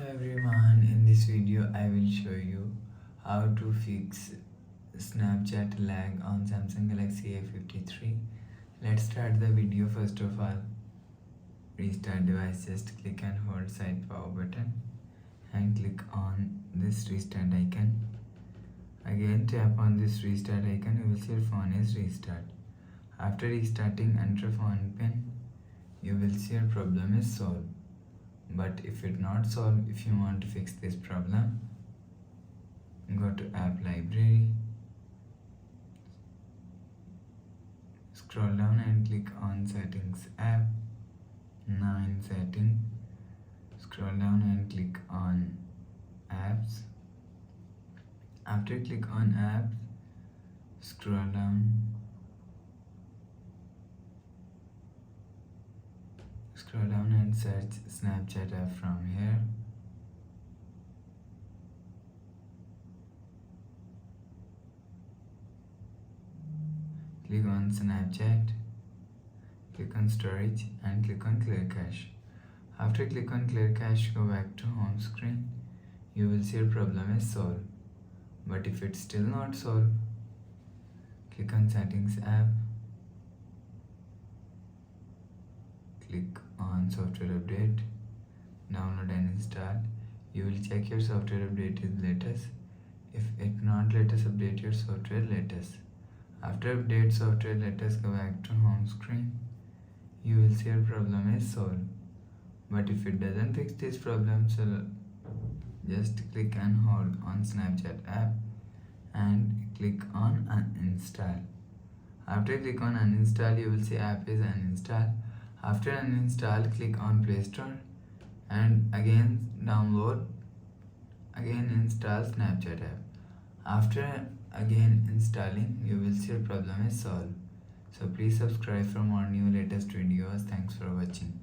Everyone, in this video I will show you how to fix Snapchat lag on Samsung Galaxy A53. Let's start the video. First of all, restart device. Just click and hold side power button and click on this restart icon. Again tap on this restart icon. You will see your phone is restart. After restarting, enter phone pin. You will see your problem is solved. But if it not solved, if you want to fix this problem, go to app library, scroll down and click on settings app. Now in setting, scroll down and click on apps. After click on apps, scroll down, and search Snapchat app from here. Click on Snapchat, click on storage and click on clear cache. After click on clear cache, go back to home screen. You will see your problem is solved. But if it's still not solved, click on settings app, click on software update, download and install. You will check your software update is latest. If it not latest, update your software latest. After update software latest, go back to home screen. You will see your problem is solved. But if it doesn't fix this problem, so just click and hold on Snapchat app and click on uninstall. After click on uninstall, you will see app is uninstalled. After uninstall, click on Play Store and again download, again install Snapchat app. After again installing, you will see your problem is solved. So please subscribe for more new latest videos. Thanks for watching.